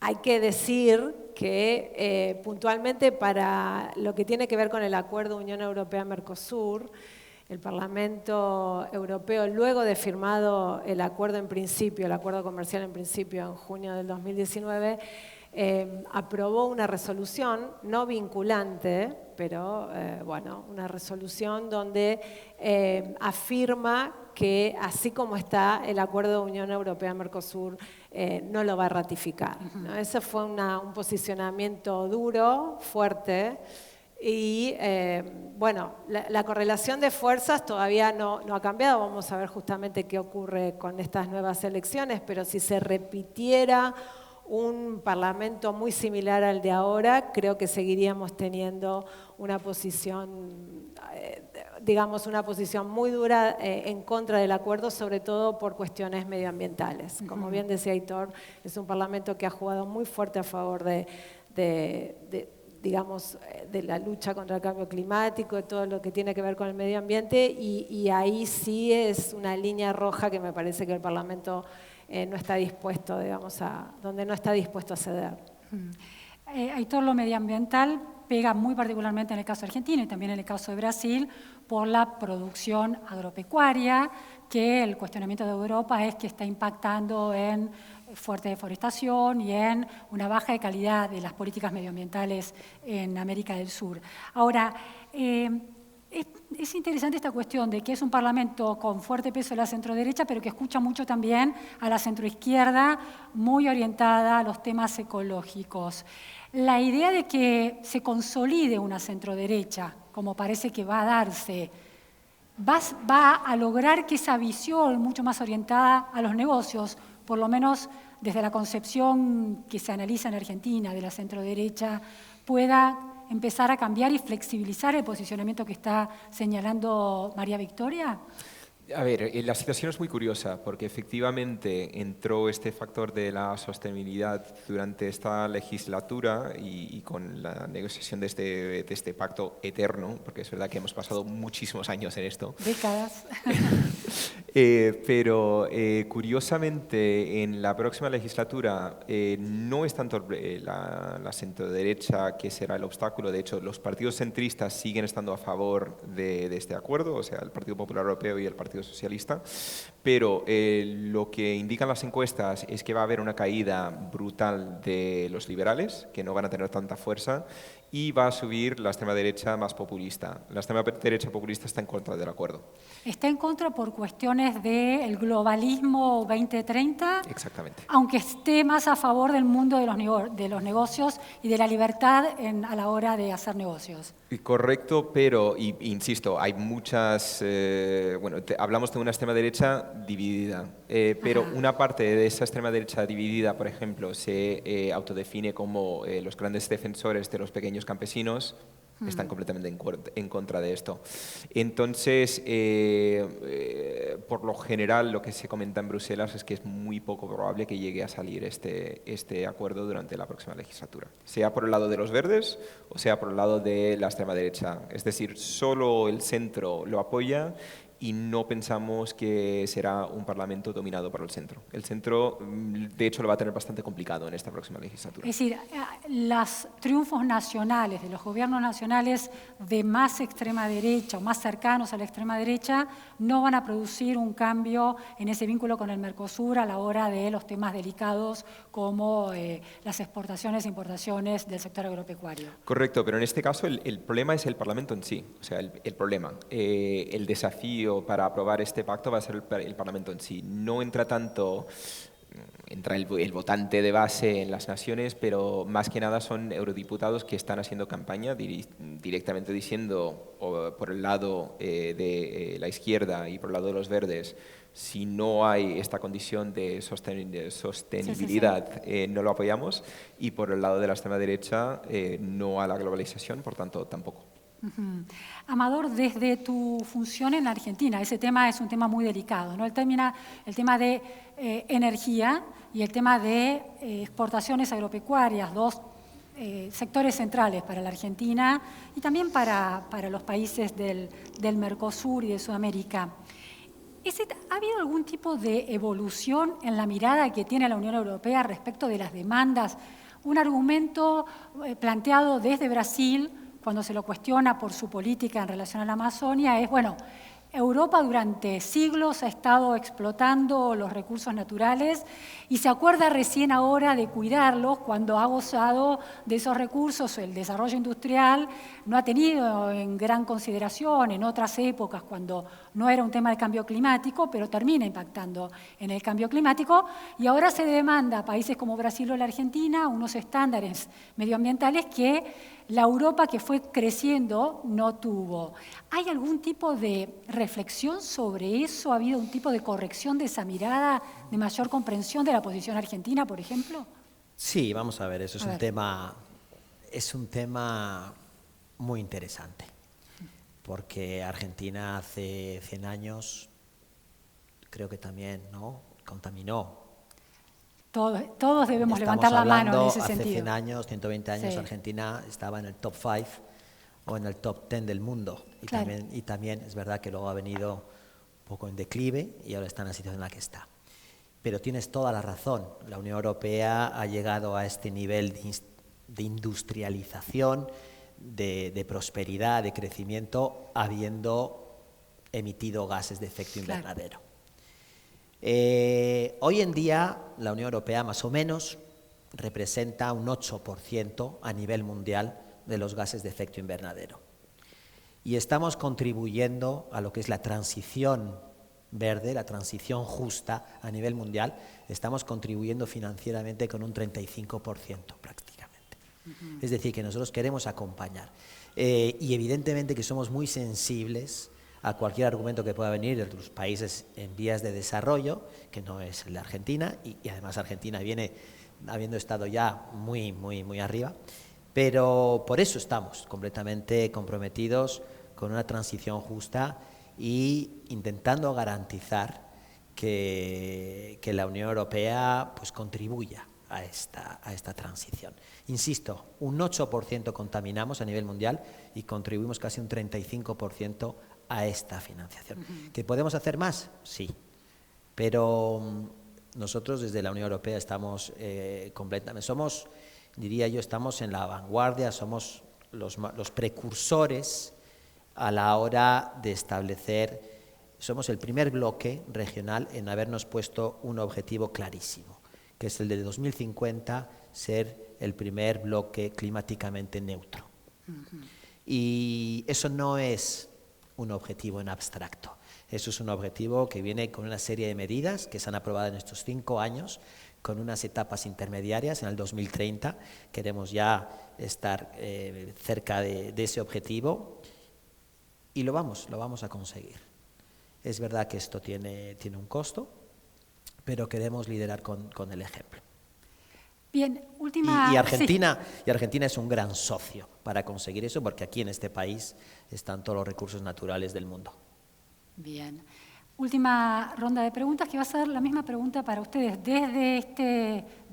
hay que decir que puntualmente para lo que tiene que ver con el acuerdo Unión Europea-Mercosur, el Parlamento Europeo, luego de firmado el acuerdo en principio, el acuerdo comercial en principio en junio del 2019, aprobó una resolución no vinculante, pero bueno, una resolución donde afirma que así como está el acuerdo de Unión Europea-Mercosur, no lo va a ratificar, ¿no? Ese fue un posicionamiento duro, fuerte, y bueno, la correlación de fuerzas todavía no ha cambiado. Vamos a ver justamente qué ocurre con estas nuevas elecciones, pero si se repitiera un parlamento muy similar al de ahora, creo que seguiríamos teniendo una posición, digamos, una posición muy dura en contra del acuerdo, sobre todo por cuestiones medioambientales. Como bien decía Aitor, es un parlamento que ha jugado muy fuerte a favor digamos, de la lucha contra el cambio climático, de todo lo que tiene que ver con el medio ambiente, y ahí sí es una línea roja que me parece que el Parlamento no está dispuesto, digamos, donde no está dispuesto a ceder.
Aitor, lo medioambiental pega muy particularmente en el caso argentino y también en el caso de Brasil por la producción agropecuaria, que el cuestionamiento de Europa es que está impactando en fuerte deforestación y en una baja de calidad de las políticas medioambientales en América del Sur. Ahora, es interesante esta cuestión de que es un parlamento con fuerte peso de la centroderecha, pero que escucha mucho también a la centroizquierda, muy orientada a los temas ecológicos. La idea de que se consolide una centroderecha, como parece que va a darse, va a lograr que esa visión mucho más orientada a los negocios, por lo menos desde la concepción que se analiza en Argentina de la centroderecha, pueda empezar a cambiar y flexibilizar el posicionamiento que está señalando María Victoria?
A ver, la situación es muy curiosa porque efectivamente entró este factor de la sostenibilidad durante esta legislatura y con la negociación de este pacto eterno, porque es verdad que hemos pasado muchísimos años en esto.
Décadas.
Pero curiosamente en la próxima legislatura no es tanto la centroderecha que será el obstáculo. De hecho, los partidos centristas siguen estando a favor de este acuerdo, o sea, el Partido Popular Europeo y el Partido Socialista, pero lo que indican las encuestas es que va a haber una caída brutal de los liberales, que no van a tener tanta fuerza, y va a subir la extrema derecha más populista. La extrema derecha populista está en contra del acuerdo.
Está en contra por cuestiones del globalismo 2030.
Exactamente.
Aunque esté más a favor del mundo de los negocios y de la libertad a la hora de hacer negocios.
Correcto, pero, insisto, hay muchas... hablamos de una extrema derecha dividida, pero una parte de esa extrema derecha dividida, por ejemplo, se autodefine como los grandes defensores de los pequeños campesinos. Están completamente en contra de esto. Entonces, por lo general, lo que se comenta en Bruselas es que es muy poco probable que llegue a salir este acuerdo durante la próxima legislatura, sea por el lado de los verdes o sea por el lado de la extrema derecha. Es decir, solo el centro lo apoya y no pensamos que será un Parlamento dominado por el centro. El centro, de hecho, lo va a tener bastante complicado en esta próxima legislatura.
Es decir, los triunfos nacionales, de los gobiernos nacionales de más extrema derecha o más cercanos a la extrema derecha, no van a producir un cambio en ese vínculo con el Mercosur a la hora de los temas delicados como las exportaciones e importaciones del sector agropecuario.
Correcto, pero en este caso el problema es el Parlamento en sí. O sea, el problema, el desafío para aprobar este pacto va a ser el Parlamento en sí. No entra tanto, entra el votante de base en las naciones, pero más que nada son eurodiputados que están haciendo campaña directamente diciendo, por el lado de la izquierda y por el lado de los verdes, si no hay esta condición de sostenibilidad, no lo apoyamos, y por el lado de la extrema derecha, no a la globalización, por tanto, tampoco.
Amador, desde tu función en Argentina, ese tema es un tema muy delicado, ¿no? El tema de energía y el tema de exportaciones agropecuarias, dos sectores centrales para la Argentina y también para los países del Mercosur y de Sudamérica. ¿Ha habido algún tipo de evolución en la mirada que tiene la Unión Europea respecto de las demandas? Un argumento planteado desde Brasil, cuando se lo cuestiona por su política en relación a la Amazonia, es, bueno, Europa durante siglos ha estado explotando los recursos naturales y se acuerda recién ahora de cuidarlos cuando ha gozado de esos recursos. El desarrollo industrial no ha tenido en gran consideración en otras épocas cuando no era un tema de cambio climático, pero termina impactando en el cambio climático y ahora se demanda a países como Brasil o la Argentina unos estándares medioambientales que la Europa que fue creciendo no tuvo. ¿Hay algún tipo de reflexión sobre eso? ¿Ha habido un tipo de corrección de esa mirada, de mayor comprensión de la posición argentina, por ejemplo?
Sí, vamos a ver, eso es un tema muy interesante, porque Argentina hace 100 años, creo que también, ¿no?, contaminó.
Todos debemos levantar la mano en ese sentido.
Hace 100 años, 120 años,
sí.
Argentina estaba en el top 5 o en el top 10 del mundo.
Claro.
Y también es verdad que luego ha venido un poco en declive y ahora está en la situación en la que está. Pero tienes toda la razón. La Unión Europea ha llegado a este nivel de industrialización, de prosperidad, de crecimiento, habiendo emitido gases de efecto invernadero. Claro. Hoy en día la Unión Europea más o menos representa un 8% a nivel mundial de los gases de efecto invernadero. Y estamos contribuyendo a lo que es la transición verde, la transición justa a nivel mundial, estamos contribuyendo financieramente con un 35% prácticamente. Es decir, que nosotros queremos acompañar. Y evidentemente que somos muy sensibles a cualquier argumento que pueda venir de los países en vías de desarrollo, que no es el de Argentina, y además Argentina viene habiendo estado ya muy arriba, pero por eso estamos completamente comprometidos con una transición justa y intentando garantizar que la Unión Europea pues, contribuya a esta transición. Insisto, un 8% contaminamos a nivel mundial y contribuimos casi un 35% a esta financiación. ¿Que podemos hacer más? Sí, pero nosotros desde la Unión Europea estamos completamente, diría yo, estamos en la vanguardia, somos los precursores a la hora de establecer, somos el primer bloque regional en habernos puesto un objetivo clarísimo, que es el de 2050 ser el primer bloque climáticamente neutro. Y eso no es un objetivo en abstracto, eso es un objetivo que viene con una serie de medidas que se han aprobado en estos 5 años, con unas etapas intermediarias. En el 2030 queremos ya estar cerca de ese objetivo y lo vamos a conseguir. Es verdad que esto tiene un costo, pero queremos liderar con el ejemplo.
Bien, última...
Y Argentina es un gran socio para conseguir eso, porque aquí en este país están todos los recursos naturales del mundo.
Bien. Última ronda de preguntas, que va a ser la misma pregunta para ustedes. Desde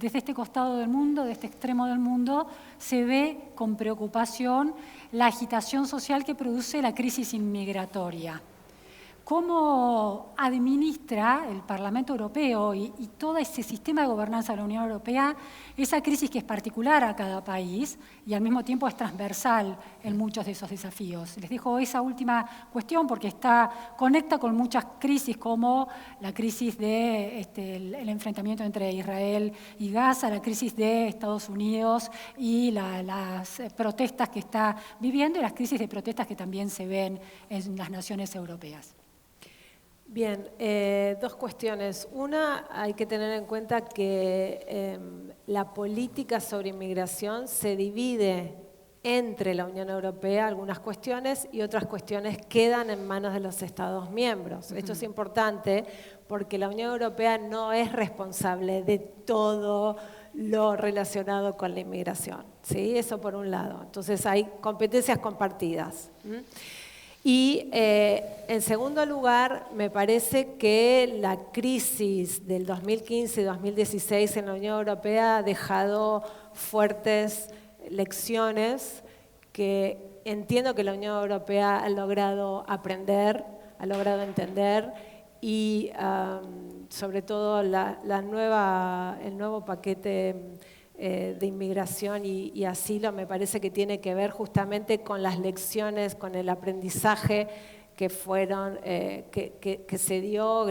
este costado del mundo, de este extremo del mundo, se ve con preocupación la agitación social que produce la crisis inmigratoria. ¿Cómo administra el Parlamento Europeo y todo ese sistema de gobernanza de la Unión Europea esa crisis que es particular a cada país y al mismo tiempo es transversal en muchos de esos desafíos? Les dejo esa última cuestión porque conecta con muchas crisis, como la crisis el enfrentamiento entre Israel y Gaza, la crisis de Estados Unidos y las protestas que está viviendo y las crisis de protestas que también se ven en las naciones europeas.
Bien, 2 cuestiones. Una, hay que tener en cuenta que la política sobre inmigración se divide entre la Unión Europea, algunas cuestiones, y otras cuestiones quedan en manos de los Estados miembros. Esto es importante porque la Unión Europea no es responsable de todo lo relacionado con la inmigración, ¿sí? Eso por un lado. Entonces hay competencias compartidas. Y en segundo lugar, me parece que la crisis del 2015 y 2016 en la Unión Europea ha dejado fuertes lecciones que entiendo que la Unión Europea ha logrado aprender, ha logrado entender, y sobre todo el nuevo paquete de inmigración y asilo me parece que tiene que ver justamente con las lecciones, con el aprendizaje que se dio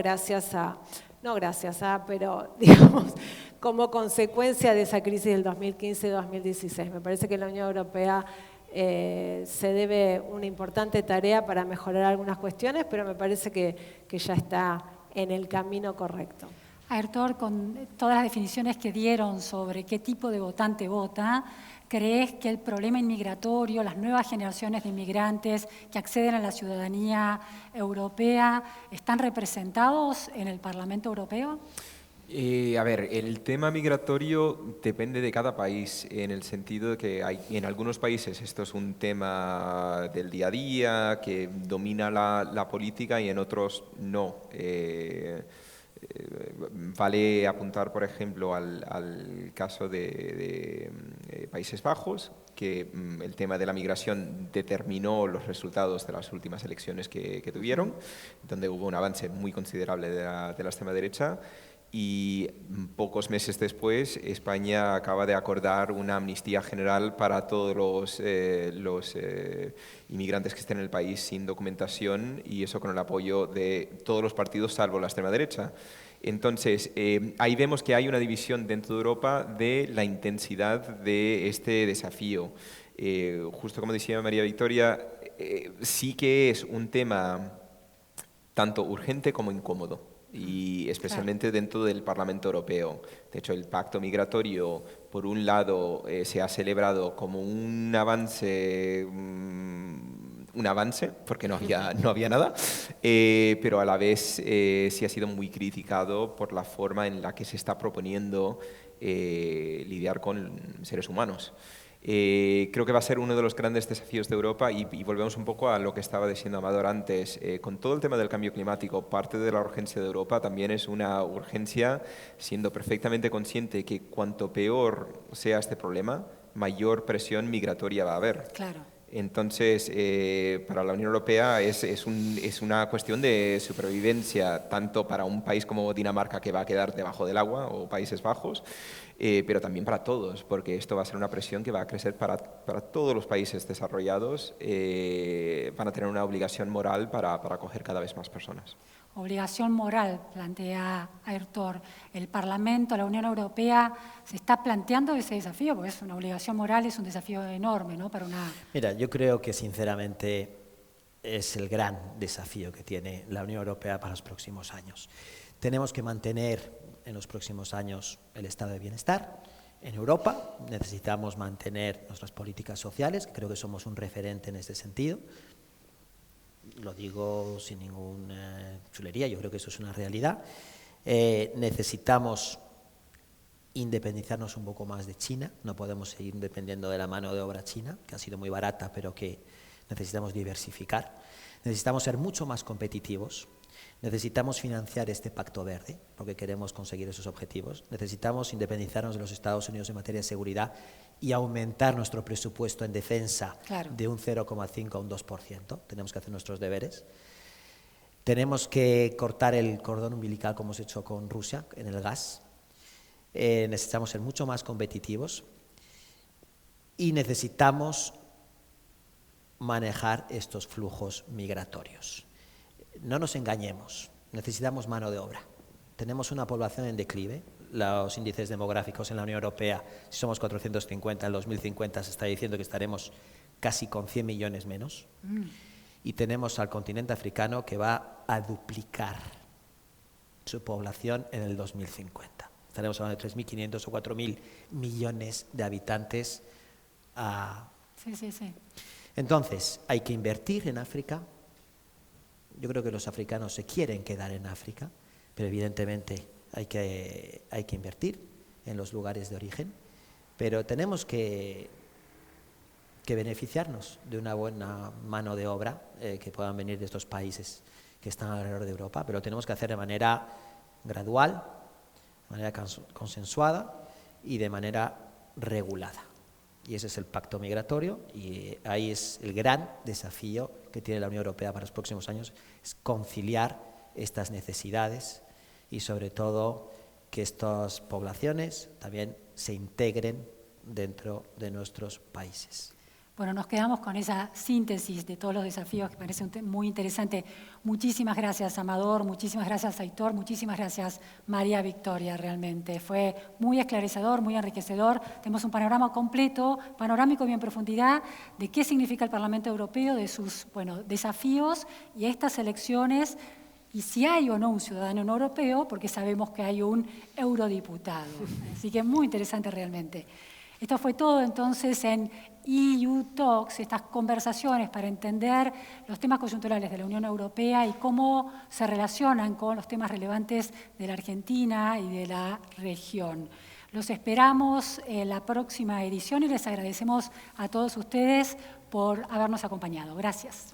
pero digamos como consecuencia de esa crisis del 2015-2016. Me parece que en la Unión Europea se debe una importante tarea para mejorar algunas cuestiones, pero me parece que ya está en el camino correcto.
Aertor, con todas las definiciones que dieron sobre qué tipo de votante vota, ¿crees que el problema inmigratorio, las nuevas generaciones de inmigrantes que acceden a la ciudadanía europea, están representados en el Parlamento Europeo?
A ver, el tema migratorio depende de cada país, en el sentido de que en algunos países esto es un tema del día a día, que domina la política, y en otros no. Vale apuntar, por ejemplo, al caso de Países Bajos, que el tema de la migración determinó los resultados de las últimas elecciones que tuvieron, donde hubo un avance muy considerable de la extrema derecha. Y pocos meses después, España acaba de acordar una amnistía general para todos los inmigrantes que estén en el país sin documentación, y eso con el apoyo de todos los partidos salvo la extrema derecha. Entonces, ahí vemos que hay una división dentro de Europa de la intensidad de este desafío. Justo como decía María Victoria, sí que es un tema tanto urgente como incómodo, y especialmente dentro del Parlamento Europeo. De hecho, el pacto migratorio, por un lado, se ha celebrado como un avance, porque no había nada, pero a la vez sí ha sido muy criticado por la forma en la que se está proponiendo lidiar con seres humanos. Creo que va a ser uno de los grandes desafíos de Europa y volvemos un poco a lo que estaba diciendo Amador antes. Con todo el tema del cambio climático, parte de la urgencia de Europa también es una urgencia siendo perfectamente consciente que cuanto peor sea este problema, mayor presión migratoria va a haber.
Claro.
Entonces, para la Unión Europea es una cuestión de supervivencia, tanto para un país como Dinamarca, que va a quedar debajo del agua, o Países Bajos, pero también para todos, porque esto va a ser una presión que va a crecer para todos los países desarrollados. Van a tener una obligación moral para acoger cada vez más personas.
Obligación moral, plantea Aitor. El Parlamento, la Unión Europea, ¿se está planteando ese desafío? Porque es una obligación moral, es un desafío enorme, ¿no? Para una...
Mira, yo creo que sinceramente es el gran desafío que tiene la Unión Europea para los próximos años. Tenemos que mantener en los próximos años el estado de bienestar en Europa. Necesitamos mantener nuestras políticas sociales, creo que somos un referente en este sentido. Lo digo sin ninguna chulería, yo creo que eso es una realidad. Necesitamos independizarnos un poco más de China, no podemos seguir dependiendo de la mano de obra china, que ha sido muy barata, pero que necesitamos diversificar. Necesitamos ser mucho más competitivos, necesitamos financiar este pacto verde, porque queremos conseguir esos objetivos. Necesitamos independizarnos de los Estados Unidos en materia de seguridad y aumentar nuestro presupuesto en defensa de un 0,5 a un 2%. Tenemos que hacer nuestros deberes. Tenemos que cortar el cordón umbilical como hemos hecho con Rusia en el gas. Necesitamos ser mucho más competitivos y necesitamos manejar estos flujos migratorios. No nos engañemos, necesitamos mano de obra. Tenemos una población en declive. Los índices demográficos en la Unión Europea, si somos 450, en 2050 se está diciendo que estaremos casi con 100 millones menos. Y tenemos al continente africano que va a duplicar su población en el 2050. Estaremos hablando de 3.500 o 4.000 millones de habitantes.
Sí.
Entonces, hay que invertir en África. Yo creo que los africanos se quieren quedar en África, pero evidentemente hay que invertir en los lugares de origen, pero tenemos que beneficiarnos de una buena mano de obra que puedan venir de estos países que están alrededor de Europa, pero lo tenemos que hacer de manera gradual, de manera consensuada y de manera regulada. Y ese es el pacto migratorio y ahí es el gran desafío que tiene la Unión Europea para los próximos años, es conciliar estas necesidades y sobre todo que estas poblaciones también se integren dentro de nuestros países.
Bueno, nos quedamos con esa síntesis de todos los desafíos que parece muy interesante. Muchísimas gracias, Amador, muchísimas gracias, Aitor, muchísimas gracias, María Victoria, realmente. Fue muy esclarecedor, muy enriquecedor. Tenemos un panorama completo, panorámico y en profundidad de qué significa el Parlamento Europeo, de sus desafíos y estas elecciones, y si hay o no un ciudadano no europeo, porque sabemos que hay un eurodiputado. Así que muy interesante realmente. Esto fue todo entonces en EU Talks, estas conversaciones para entender los temas coyunturales de la Unión Europea y cómo se relacionan con los temas relevantes de la Argentina y de la región. Los esperamos en la próxima edición y les agradecemos a todos ustedes por habernos acompañado. Gracias.